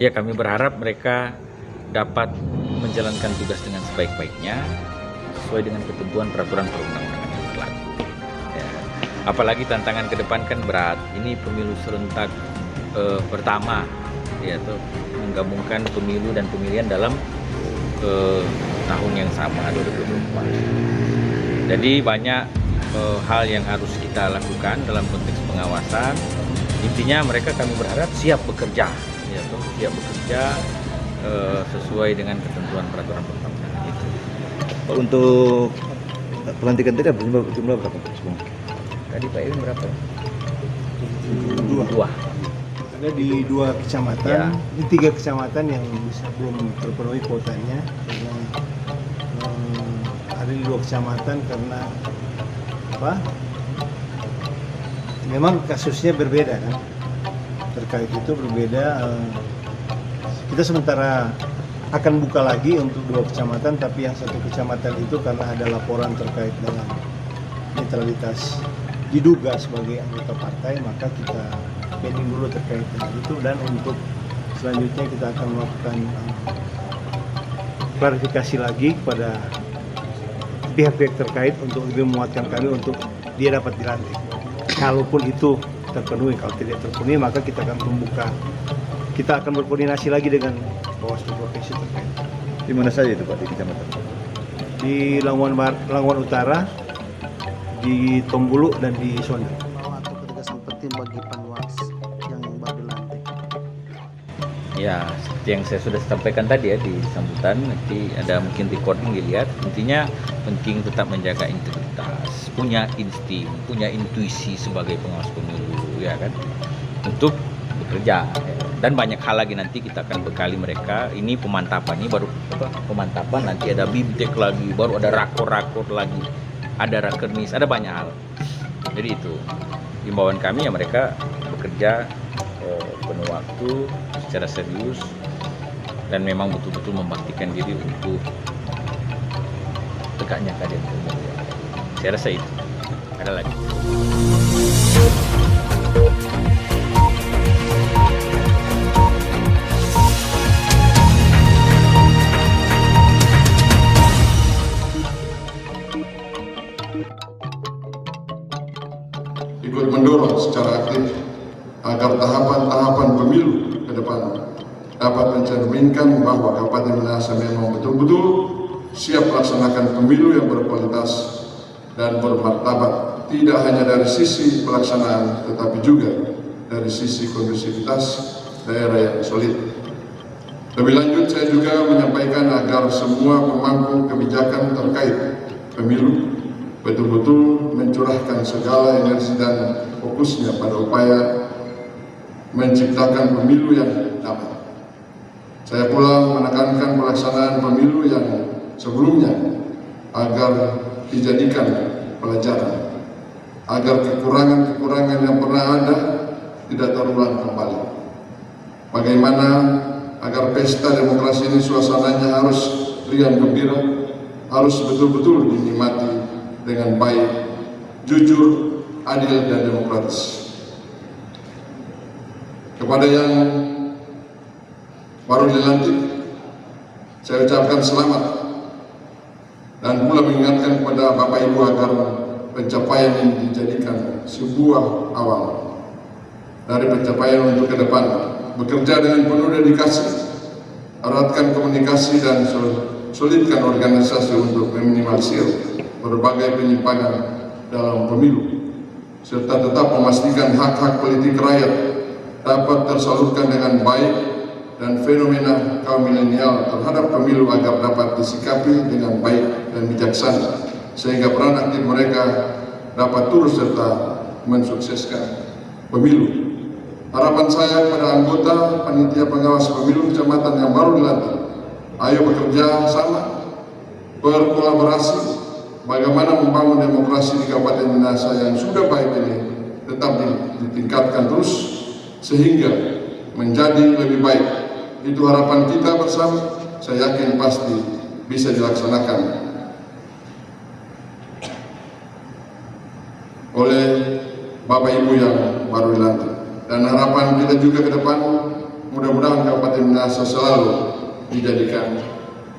Ya, kami berharap mereka dapat menjalankan tugas dengan sebaik-baiknya sesuai dengan ketentuan peraturan perundang-undangan yang berlaku. Ya. Apalagi tantangan ke depan kan berat. Ini pemilu serentak pertama, yaitu menggabungkan pemilu dan pemilihan dalam tahun yang sama 2024. Jadi banyak hal yang harus kita lakukan dalam konteks pengawasan. Intinya mereka kami berharap siap bekerja, yaitu siap bekerja sesuai dengan ketentuan peraturan perundang-undangan itu. Untuk pelantikan tadi jumlah berapa? Tadi Pak Iwin berapa? Dua. Ada di 2 kecamatan, Ya. di 3 kecamatan yang belum terpenuhi kuotanya. Karena, ada di 2 kecamatan karena apa? Memang kasusnya berbeda kan, terkait itu berbeda. Kita sementara akan buka lagi untuk 2 kecamatan, tapi yang 1 kecamatan itu karena ada laporan terkait dengan netralitas diduga sebagai anggota partai, maka kita pending dulu terkait dengan itu, dan untuk selanjutnya kita akan melakukan klarifikasi lagi kepada pihak-pihak terkait untuk lebih memuatkan kami untuk dia dapat dilantik. Kalaupun itu terpenuhi, kalau tidak terpenuhi maka kita akan membuka, kita akan berkoordinasi lagi dengan Bawaslu Provinsi terkait. Di mana saja itu Pak, di kecamatan? Di Languan Utara, di Tombulu, dan di Sonda. Atau ketegasan penting bagi Panwas yang baru dilantik. Ya, seperti yang saya sudah sampaikan tadi ya di sambutan, nanti ada mungkin recording dilihat. Intinya penting tetap menjaga integritas, punya insting, punya intuisi sebagai pengawas pemilu, ya kan, untuk bekerja. Ya. Dan banyak hal lagi nanti kita akan bekali mereka. Ini pemantapan, ini baru pemantapan, nanti ada bimtek lagi, baru ada rakor-rakor lagi, ada rakernis, ada banyak hal. Jadi itu himbauan kami ya, mereka bekerja penuh waktu secara serius dan memang betul-betul membaktikan diri untuk tegaknya keadilan pemilu. Saya rasa itu. Ada lagi. Ikut mendorong secara aktif agar tahapan-tahapan pemilu ke depan dapat mencerminkan bahwa Kabupaten Minahasa memang betul-betul siap melaksanakan pemilu yang berkualitas dan bermartabat, tidak hanya dari sisi pelaksanaan tetapi juga dari sisi kondusivitas daerah yang solid. Lebih lanjut, saya juga menyampaikan agar semua pemangku kebijakan terkait pemilu betul-betul mencurahkan segala energi dan fokusnya pada upaya menciptakan pemilu yang damai. Saya pula menekankan pelaksanaan pemilu yang sebelumnya agar dijadikan pelajaran, agar kekurangan-kekurangan yang pernah ada tidak terulang kembali. Bagaimana agar pesta demokrasi ini suasananya harus riang gembira, harus betul-betul dinikmati dengan baik, jujur, adil, dan demokratis. Kepada yang baru dilantik, saya ucapkan selamat dan pula mengingatkan kepada Bapak Ibu agar pencapaian ini dijadikan sebuah awal dari pencapaian untuk ke depan. Bekerja dengan penuh dedikasi, eratkan komunikasi dan solidkan organisasi untuk meminimalisir berbagai penyimpangan dalam pemilu, serta tetap memastikan hak-hak politik rakyat dapat tersalurkan dengan baik dan fenomena kaum milenial terhadap pemilu agar dapat disikapi dengan baik dan bijaksana, sehingga peran aktif mereka dapat turut serta mensukseskan pemilu. Harapan saya kepada anggota panitia pengawas pemilu kecamatan yang baru dilantik, ayo bekerja sama, berkolaborasi, bagaimana membangun demokrasi di Kabupaten Minahasa yang sudah baik ini tetap ditingkatkan terus sehingga menjadi lebih baik. Itu harapan kita bersama, saya yakin pasti bisa dilaksanakan oleh Bapak Ibu yang baru dilantik. Dan harapan kita juga ke depan mudah-mudahan Kabupaten Minahasa selalu dijadikan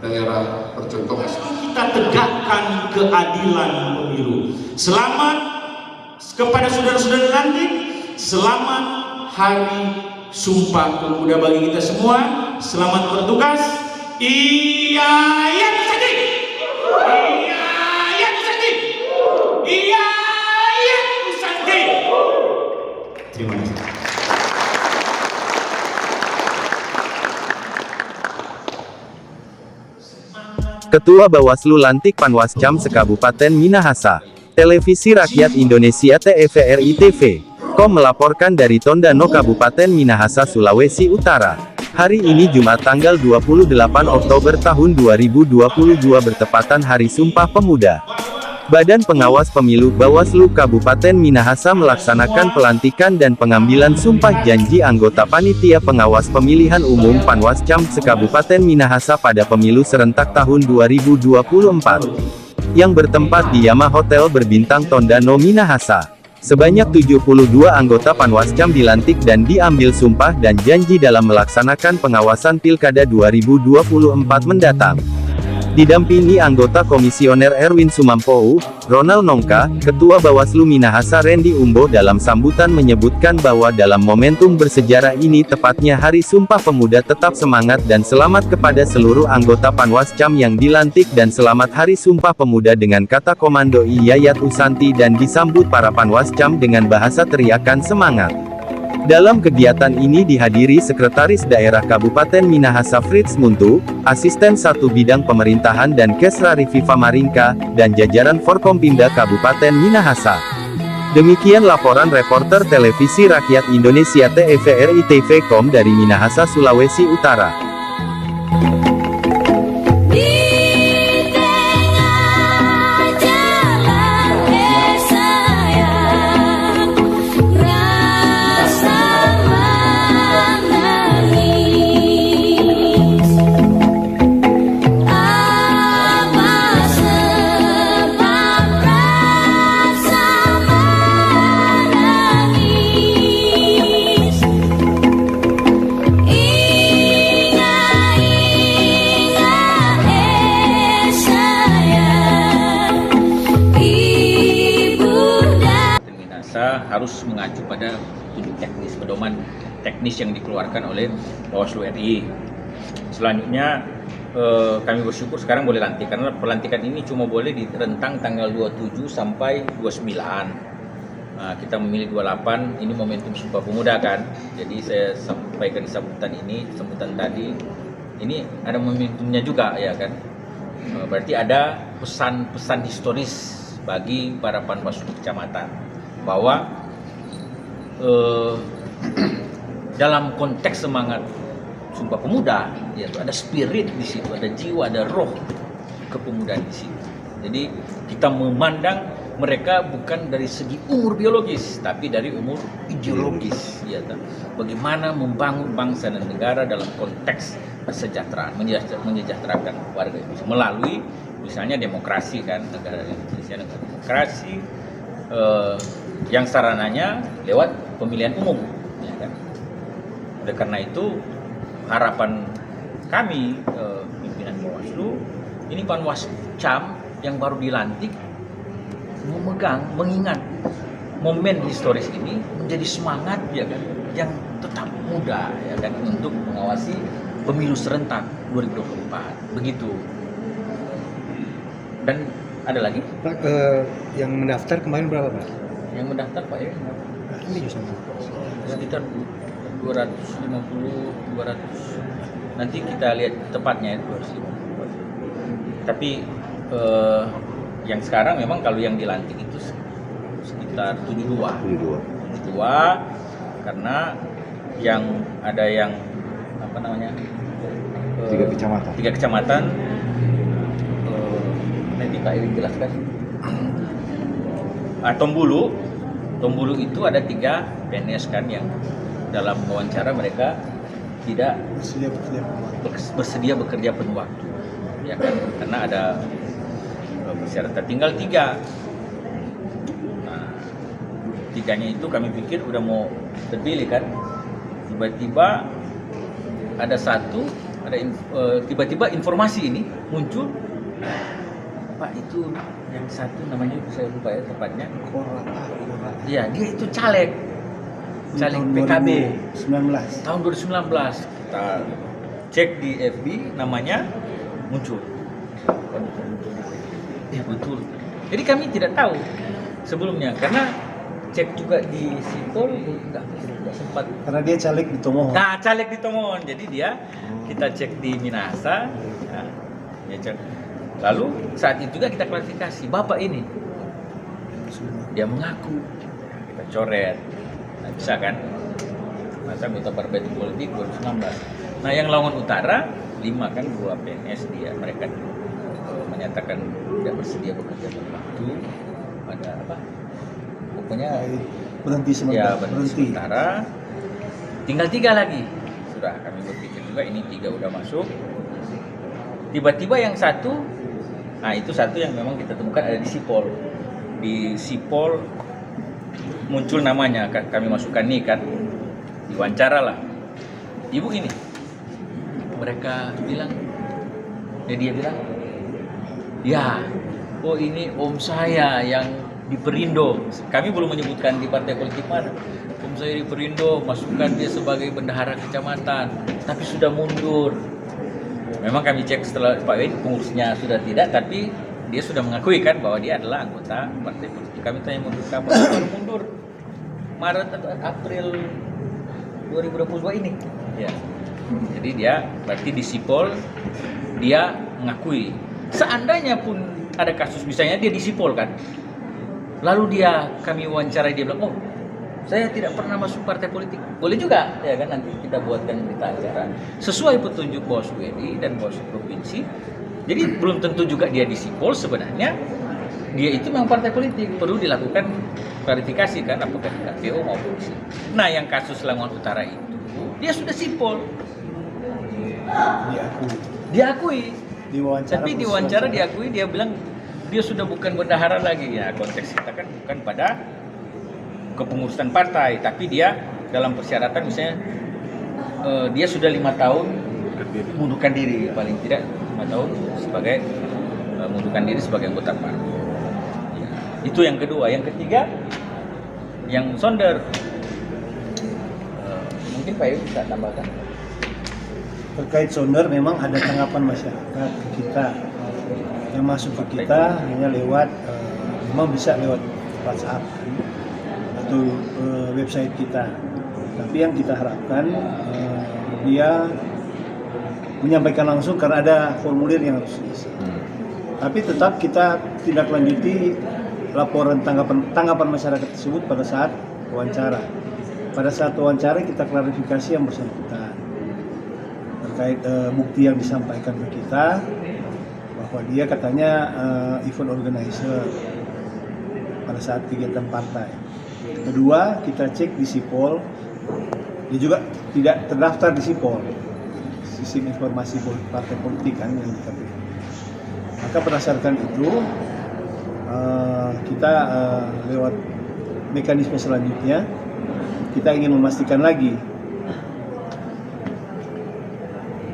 daerah percontohan. Kita tegakkan keadilan pemilu. Selamat kepada saudara-saudara dilantik. Selamat Hari Sumpah Pemuda bagi kita semua. Selamat bertugas. Iya, iya Nusantara. Iya, iya Nusantara. Iya, iya Nusantara. Terima kasih. Ketua Bawaslu lantik Panwascam Sekabupaten Minahasa. Televisi Rakyat Indonesia TVRI TV. Kom melaporkan dari Tondano Kabupaten Minahasa, Sulawesi Utara. Hari ini Jumat tanggal 28 Oktober tahun 2022 bertepatan Hari Sumpah Pemuda. Badan Pengawas Pemilu Bawaslu Kabupaten Minahasa melaksanakan pelantikan dan pengambilan sumpah janji anggota Panitia Pengawas Pemilihan Umum Panwascam Sekabupaten Minahasa pada pemilu serentak tahun 2024, yang bertempat di Yama Hotel berbintang Tondano Minahasa. Sebanyak 72 anggota Panwascam dilantik dan diambil sumpah dan janji dalam melaksanakan pengawasan Pilkada 2024 mendatang. Didampingi anggota Komisioner Erwin Sumampou, Ronald Nongka, Ketua Bawaslu Minahasa Randy Umbo dalam sambutan menyebutkan bahwa dalam momentum bersejarah ini tepatnya Hari Sumpah Pemuda tetap semangat dan selamat kepada seluruh anggota Panwascam yang dilantik dan selamat Hari Sumpah Pemuda dengan kata komando Yayat Usanti dan disambut para Panwascam dengan bahasa teriakan semangat. Dalam kegiatan ini dihadiri Sekretaris Daerah Kabupaten Minahasa Fritz Muntu, Asisten 1 Bidang Pemerintahan dan Kesra Riviva Maringka, dan jajaran Forkompimda Kabupaten Minahasa. Demikian laporan reporter Televisi Rakyat Indonesia TVRI TV.com dari Minahasa, Sulawesi Utara. Harus mengacu pada petunjuk teknis, pedoman teknis yang dikeluarkan oleh Bawaslu RI. Selanjutnya kami bersyukur sekarang boleh lantik, karena pelantikan ini cuma boleh di rentang tanggal 27 sampai 29. Kita memilih 28, ini momentum Sumpah Pemuda kan. Jadi saya sampaikan di sambutan ini, sambutan tadi, ini ada momentumnya juga ya kan. Berarti ada pesan-pesan historis bagi para Panwaslu kecamatan bahwa dalam konteks semangat Sumpah Pemuda, yaitu ada spirit di situ, ada jiwa, ada roh kepemudaan di situ. Jadi kita memandang mereka bukan dari segi umur biologis, tapi dari umur ideologis. Ya, bagaimana membangun bangsa dan negara dalam konteks kesejahteraan, menyejahterakan warga Indonesia melalui misalnya demokrasi kan, negara Indonesia negara demokrasi. Yang sarananya lewat pemilihan umum, ya kan? Oleh karena itu harapan kami pimpinan Bawaslu, ini Panwascam yang baru dilantik mengingat momen historis ini menjadi semangat ya kan, yang tetap muda ya kan untuk mengawasi pemilu serentak 2024 begitu. Dan ada lagi Pak, yang mendaftar kemarin berapa Pak? Yang mendaftar Pak ya? Sekitar 250, 200. Nanti kita lihat tepatnya ya, 250. Tapi yang sekarang memang kalau yang dilantik itu sekitar 72 karena yang ada yang apa namanya 3 kecamatan nanti Pak Irin jelaskan. Tombulu itu ada 3 PNS kan yang dalam wawancara mereka tidak bersedia bekerja penuh waktu ya kan, karena ada persyaratan tinggal 3. Nah, 3-nya itu kami pikir udah mau terpilih kan, tiba-tiba ada tiba-tiba informasi ini muncul, Pak itu yang satu namanya saya lupa ya tepatnya. Iya, dia itu caleg PKB 19. tahun 2019. Kita cek di FB namanya muncul. Betul. Jadi kami tidak tahu sebelumnya karena cek juga di Sipol tidak sempat. Karena dia caleg di Tomohon. Nah, caleg di Tomohon. Jadi kita cek di Minahasa. Nah, ya cek. Lalu saat itu juga kita klarifikasi, Bapak ini dia mengaku, kita coret. Nah, bisa kan? Masa anggota partai politik 2019. Nah, yang Lamongan Utara 5 kan 2 PNS dia, mereka menyatakan tidak bersedia bekerja pada waktu. Ada apa? Pokoknya Berhenti ya, sementara. berhenti sementara. Tinggal 3 lagi. Sudah kami berpikir juga ini 3 udah masuk. Tiba-tiba yang satu, nah itu satu yang memang kita temukan ada di Sipol. Di Sipol muncul namanya, kami masukkan nih kan, diwawancara lah. Ibu ini, mereka bilang, dia bilang, ya, oh ini om saya yang di Perindo. Kami belum menyebutkan di partai politik mana. Om saya di Perindo, masukkan dia sebagai bendahara kecamatan, tapi sudah mundur. Memang kami cek setelah Pak Win, pengurusnya sudah tidak, tapi dia sudah mengakui kan bahwa dia adalah anggota partai politik. Kami tanya mundur kapan? Baru mundur Maret atau April 2022 ini. Ya. Jadi dia berarti di Sipol dia mengakui. Seandainya pun ada kasus misalnya dia di Sipol kan, lalu kami wawancarai, dia bilang, oh saya tidak pernah masuk partai politik. Boleh juga, ya kan, nanti kita buatkan berita acara sesuai petunjuk Bawaslu RI dan Bawaslu Provinsi. Jadi belum tentu juga dia di Sipol, sebenarnya dia itu memang partai politik. Perlu dilakukan klarifikasi kan, apakah di KPU maupun di sini. Nah, yang kasus Lamongan Utara itu dia sudah Sipol. Diakui. Tapi di wawancara diakui, dia bilang dia sudah bukan bendahara lagi. Ya, konteks kita kan bukan pada kepengurusan partai, tapi dia dalam persyaratan misalnya dia sudah 5 tahun mundurkan diri, paling tidak 5 tahun sebagai mundurkan diri sebagai anggota partai. Ya, itu yang kedua. Yang ketiga, yang sonder, mungkin Pak Ibu bisa tambahkan. Terkait sonder, memang ada tanggapan masyarakat ke kita yang masuk ke kita hanya lewat memang bisa lewat WhatsApp atau website kita. Tapi yang kita harapkan dia menyampaikan langsung karena ada formulir yang harus diisi. Tapi tetap kita tindak lanjuti laporan tanggapan masyarakat tersebut pada saat wawancara. Pada saat wawancara kita klarifikasi yang bersangkutan terkait bukti yang disampaikan ke kita bahwa dia katanya event organizer pada saat kegiatan partai. Kedua, kita cek di Sipol, dia juga tidak terdaftar di Sipol, sistem informasi partai politik kan yang kita beri. Maka berdasarkan itu kita lewat mekanisme selanjutnya kita ingin memastikan lagi.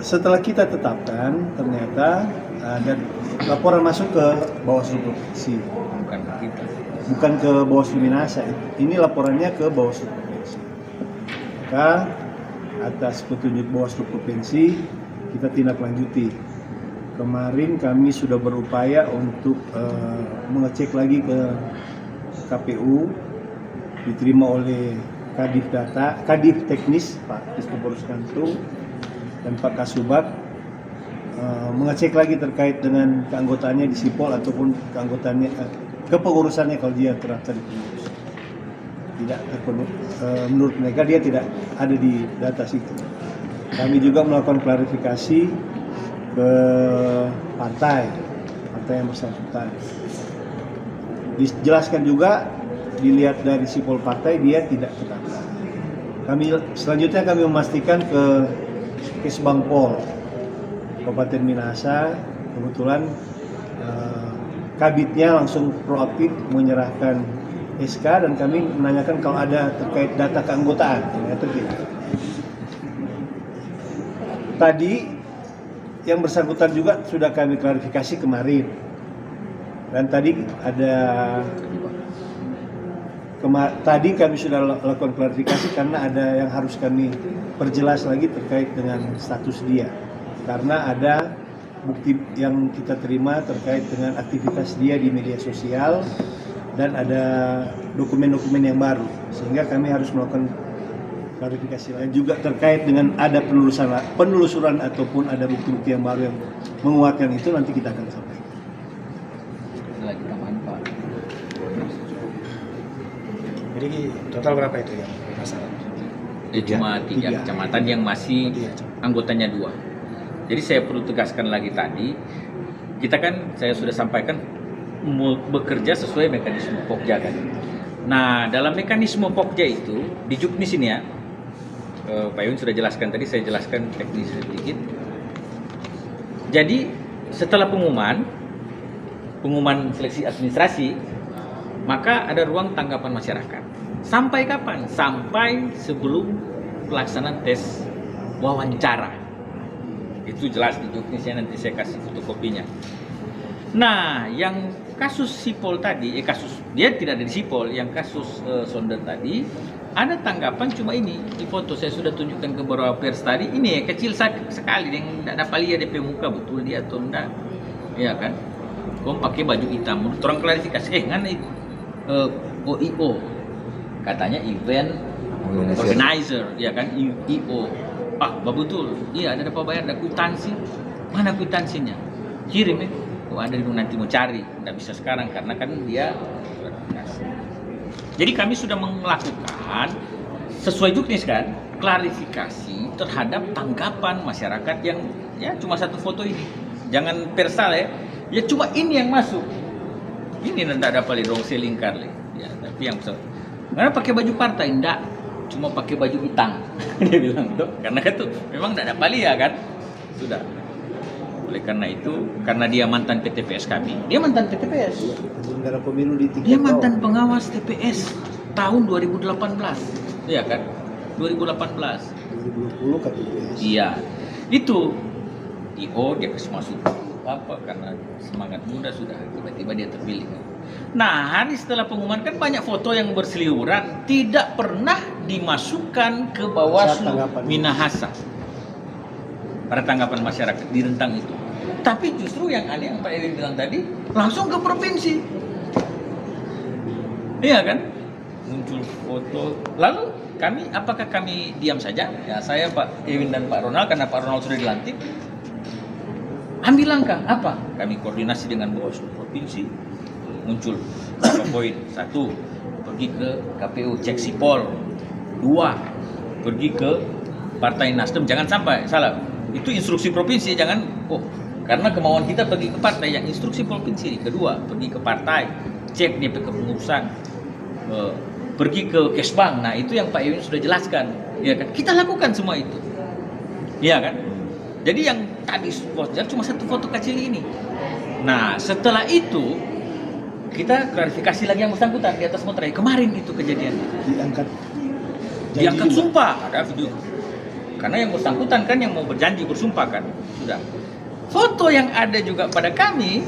Setelah kita tetapkan, ternyata ada laporan masuk ke Bawaslu Provinsi, bukan ke Bawaslu Minahasa. Ini laporannya ke Bawaslu Provinsi. Maka atas petunjuk Bawaslu Provinsi kita tindak lanjuti. Kemarin kami sudah berupaya untuk mengecek lagi ke KPU, diterima oleh Kadif Teknis Pak Isku Boruskantu dan Pak Kasubag, mengecek lagi terkait dengan keanggotaannya di Sipol ataupun kepengurusannya kalau dia terdaftar di pengurus. Tidak terpenuhi, menurut mereka dia tidak ada di data situ. Kami juga melakukan klarifikasi ke partai yang bersangkutan. Dijelaskan juga, dilihat dari Sipol partai dia tidak terdaftar. Selanjutnya kami memastikan ke Kesbangpol Kabupaten Minahasa, kebetulan kabitnya langsung proaktif menyerahkan SK dan kami menanyakan kalau ada terkait data keanggotaan, ternyata tidak. tadi yang bersangkutan juga sudah kami klarifikasi kemarin. Dan tadi tadi kami sudah lakukan klarifikasi karena ada yang harus kami perjelas lagi terkait dengan status dia. Karena ada bukti yang kita terima terkait dengan aktivitas dia di media sosial dan ada dokumen-dokumen yang baru, sehingga kami harus melakukan klarifikasi lain juga terkait dengan ada penelusuran ataupun ada bukti-bukti yang baru yang menguatkan itu, nanti kita akan sampaikan. Lagi tambahan Pak. Jadi total berapa itu yang masalah? Cuma 3 kecamatan yang masih anggotanya 2. Jadi saya perlu tegaskan lagi tadi, kita kan saya sudah sampaikan bekerja sesuai mekanisme Pokja kan. Nah, dalam mekanisme Pokja itu di Juknis ini ya, Pak Yun sudah jelaskan tadi, saya jelaskan teknis sedikit. Jadi setelah pengumuman seleksi administrasi, maka ada ruang tanggapan masyarakat. Sampai kapan? Sampai sebelum pelaksanaan tes wawancara. Itu jelas di Juknisnya, nanti saya kasih fotokopinya. Nah, yang kasus Sipol tadi, kasus dia tidak ada di Sipol, yang kasus Sonder tadi, ada tanggapan cuma ini, di foto saya sudah tunjukkan ke beberapa pers tadi, ini kecil sekali, yang tidak dapat lihat DP muka betul dia atau enggak, ya kan? Kau pakai baju hitam, orang klarifikasi, ngana itu OIO, katanya event organizer, ya kan, IO. Betul, iya ada dapat bayar, ada kwitansi, mana kwitansinya? Kirim ya. Ada nanti mau cari, nggak bisa sekarang karena kan dia klarifikasi. Jadi kami sudah melakukan sesuai Juknis kan, klarifikasi terhadap tanggapan masyarakat yang ya cuma satu foto ini. Jangan persal ya cuma ini yang masuk. Ini nanti ada paling dong selingkar ya, tapi yang karena pakai baju partai enggak, cuma pakai baju hitam. Dia bilang tuh, karena itu memang enggak ada pali ya kan, sudah. Oleh karena itu, karena dia mantan PTPS kami, dia mantan PTPS. Penyelenggara pemilu di tingkat dia mantan pengawas TPS tahun 2018, iya kan? 2018. 2020 KPPS. Iya, itu IO dia kasih masuk apa? Karena semangat muda sudah, tiba-tiba dia terpilih. Nah, hari setelah pengumuman kan banyak foto yang berseliweran, tidak pernah dimasukkan ke Bawaslu Minahasa. Pada tanggapan masyarakat di rentang itu. Tapi justru yang aneh yang Pak Ewin bilang tadi, langsung ke provinsi. Iya kan? Muncul foto. Lalu apakah kami diam saja? Ya saya, Pak Ewin dan Pak Ronald, karena Pak Ronald sudah dilantik, ambil langkah apa? Kami koordinasi dengan Bawaslu provinsi. Muncul beberapa poin. 1, pergi ke KPU cek Sipol. 2, pergi ke Partai Nasdem. Jangan sampai salah. Itu instruksi provinsi, jangan karena kemauan kita pergi ke partai, yang instruksi provinsi. Kedua, pergi ke partai, cek DP kepengurusan, pergi ke Kesbang. Nah, itu yang Pak Ewin sudah jelaskan, ya kan? Kita lakukan semua itu, ya kan? Jadi yang tadi cuma satu foto kecil ini. Nah, setelah itu kita klarifikasi lagi yang bersangkutan di atas materai. Kemarin itu kejadian diangkat sumpah, ada video. Karena yang bersangkutan kan yang mau berjanji bersumpah kan, sudah. Foto yang ada juga pada kami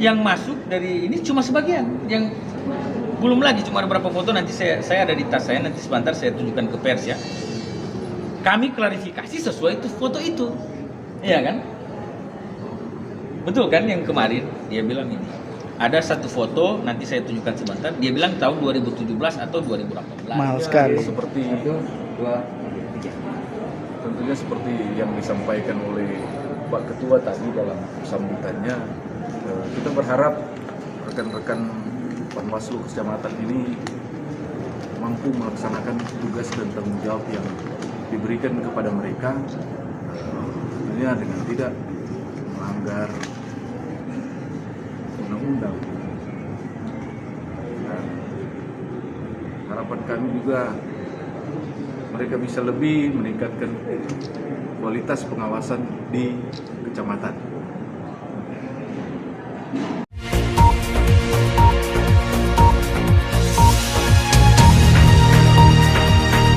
yang masuk dari ini cuma sebagian, yang belum lagi cuma ada beberapa foto, nanti saya ada di tas saya, nanti sebentar saya tunjukkan ke pers ya. Kami klarifikasi sesuai itu foto itu, iya kan? Betul kan yang kemarin dia bilang ini. Ada satu foto, nanti saya tunjukkan sebentar, dia bilang tahun 2017 atau 2018. Mahal sekali. Seperti tentunya seperti yang disampaikan oleh Pak Ketua tadi dalam sambutannya, kita berharap rekan-rekan Panwaslu Kecamatan ini mampu melaksanakan tugas dan tanggung jawab yang diberikan kepada mereka, tentunya dengan tidak melanggar undang-undang. Dan harapan kami juga mereka bisa lebih meningkatkan kualitas pengawasan di kecamatan.